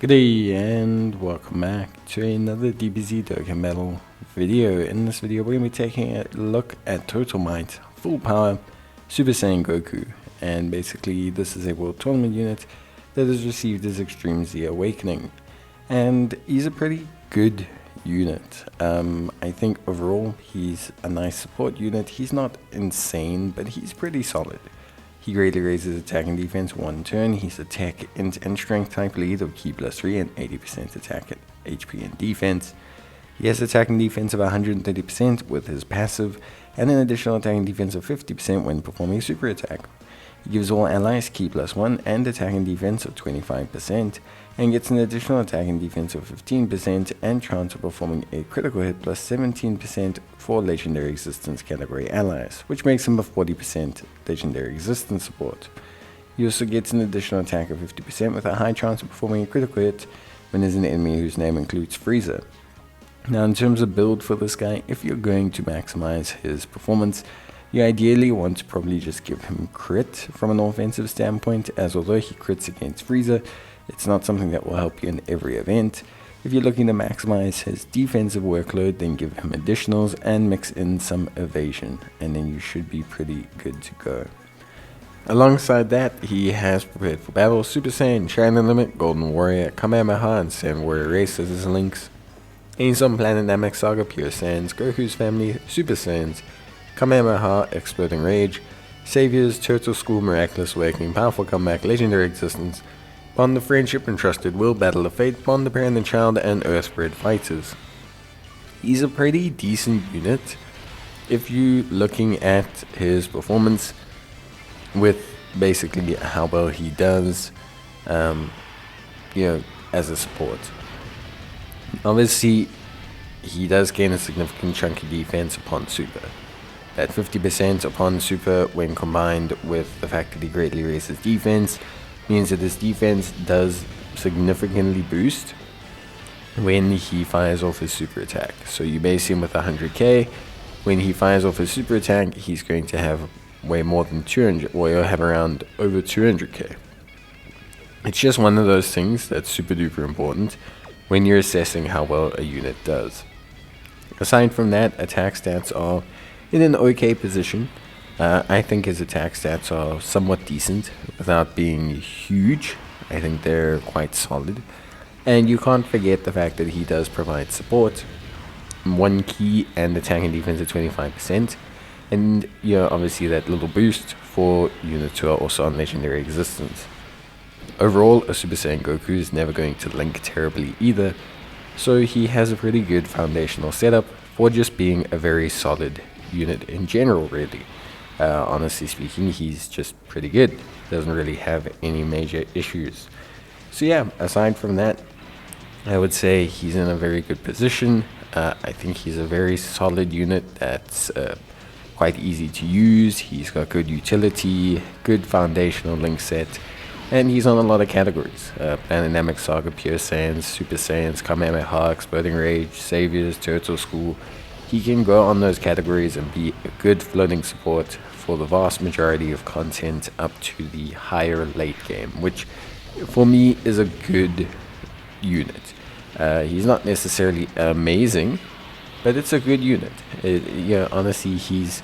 G'day and welcome back to another DBZ Dokkan Battle video. In this video we're going to be taking a look at Total Might, Full Power, Super Saiyan Goku, and basically this is a World Tournament unit that has received his Extreme Z Awakening, and he's a pretty good unit. I think overall he's a nice support unit. He's not insane, but he's pretty solid. He greatly raises attack and defense 1 turn. He's attack and strength type lead of Ki +3 and 80% attack at HP and defense. He has attack and defense of 130% with his passive, and an additional attack and defense of 50% when performing a super attack. He gives all allies Ki +1 and attack and defense of 25%, and gets an additional attack and defense of 15% and chance of performing a critical hit plus 17% for legendary existence category allies, which makes him a 40% legendary existence support. He also gets an additional attack of 50% with a high chance of performing a critical hit when there's an enemy whose name includes Frieza. Now in terms of build for this guy, if you're going to maximize his performance, you ideally want to probably just give him crit from an offensive standpoint, as although he crits against Frieza, it's not something that will help you in every event. If you're looking to maximize his defensive workload, then give him additionals and mix in some evasion, and then you should be pretty good to go. Alongside that, he has prepared for battle Super Saiyan, Shining Limit, Golden Warrior, Kamehameha, and Saiyan Warrior Race as his links. And he's on Planet Namek Saga, Pure Saiyans, Goku's Family, Super Saiyans, Kamehameha, Exploding Rage, Saviors, Turtle School, Miraculous Awakening, Powerful Comeback, Legendary Existence, Bond of Friendship and Trusted Will, Battle of Fate, Bond of Parent and Child, and Earthbred Fighters. He's a pretty decent unit if you're looking at his performance with basically how well he does, as a support. Obviously, he does gain a significant chunk of defense upon super. That 50% upon super, when combined with the fact that he greatly raises defense, means that his defense does significantly boost when he fires off his super attack. So you base him with 100k. When he fires off his super attack, he's going to have way more than 200, or he'll have around over 200k. It's just one of those things that's super duper important when you're assessing how well a unit does. Aside from that, attack stats are in an okay position. I think his attack stats are somewhat decent without being huge. I think they're quite solid. And you can't forget the fact that he does provide support, 1 key and attack and defense at 25%. And obviously that little boost for units who are also on legendary existence. Overall, a Super Saiyan Goku is never going to link terribly either, so he has a pretty good foundational setup for just being a very solid unit in general, really. Honestly speaking, he's just pretty good. Doesn't really have any major issues. So yeah, aside from that, I would say he's in a very good position. I think he's a very solid unit that's quite easy to use. He's got good utility, good foundational link set, and he's on a lot of categories. Planet Namek Saga, Pure Saiyans, Super Saiyans, Kamehameha, Exploding Rage, Saviors, Turtle School. He can go on those categories and be a good floating support for the vast majority of content up to the higher late game, which for me is a good unit. He's not necessarily amazing, but it's a good unit. Honestly, he's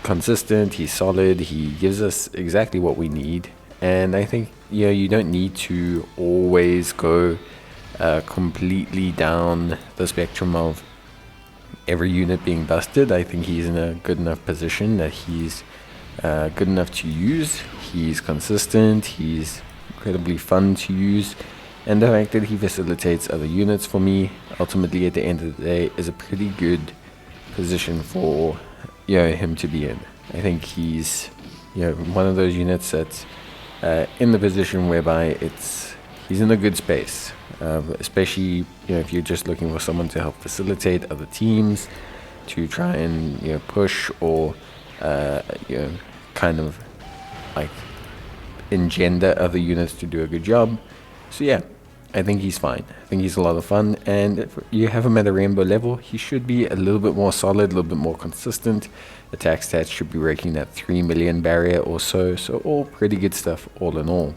consistent, he's solid, he gives us exactly what we need, and I think you don't need to always go completely down the spectrum of every unit being busted. I think he's in a good enough position that he's good enough to use. He's consistent, he's incredibly fun to use, and the fact that he facilitates other units for me, ultimately at the end of the day, is a pretty good position for him to be in. I think he's one of those units that's in the position whereby he's in a good space. Especially if you're just looking for someone to help facilitate other teams, to try and push or kind of like engender other units to do a good job. So yeah, I think he's fine. I think he's a lot of fun, and if you have him at a rainbow level, he should be a little bit more solid, a little bit more consistent. Attack stats should be breaking that 3 million barrier or so, so all pretty good stuff all in all.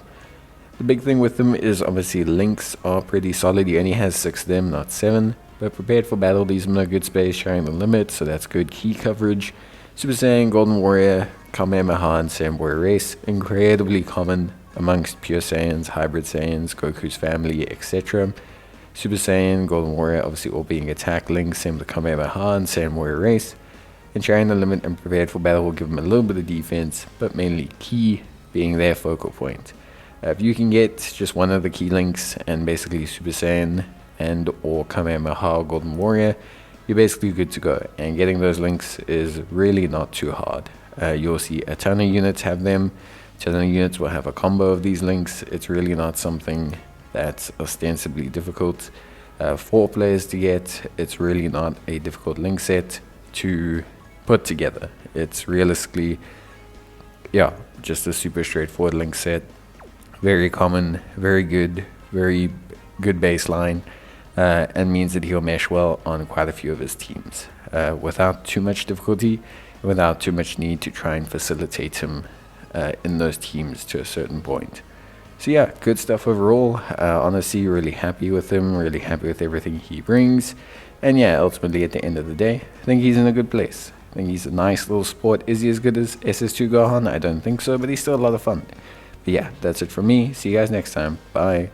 The big thing with them is obviously links are pretty solid. He only has 6 of them, not 7. But prepared for battle, leaves him in a good space, sharing the limit, so that's good key coverage. Super Saiyan, Golden Warrior, Kamehameha, and Saiyan Warrior Race, incredibly common amongst pure Saiyans, hybrid Saiyans, Goku's family, etc. Super Saiyan, Golden Warrior, obviously all being attack links, same with Kamehameha and Saiyan Warrior Race. And sharing the limit and prepared for battle will give him a little bit of defense, but mainly key being their focal point. If you can get just one of the key links and basically Super Saiyan and or Kamehameha Golden Warrior, you're basically good to go. And getting those links is really not too hard. You'll see a ton of units have them. A ton of units will have a combo of these links. It's really not something that's ostensibly difficult for players to get. It's really not a difficult link set to put together. It's realistically, yeah, just a super straightforward link set. Very common, very good baseline, and means that he'll mesh well on quite a few of his teams without too much difficulty, without too much need to try and facilitate him in those teams to a certain point. So yeah, good stuff overall. Honestly, really happy with him, really happy with everything he brings. And yeah, ultimately at the end of the day, I think he's in a good place. I think he's a nice little sport. Is he as good as SS2 Gohan? I don't think so, but he's still a lot of fun. But yeah, that's it from me. See you guys next time. Bye.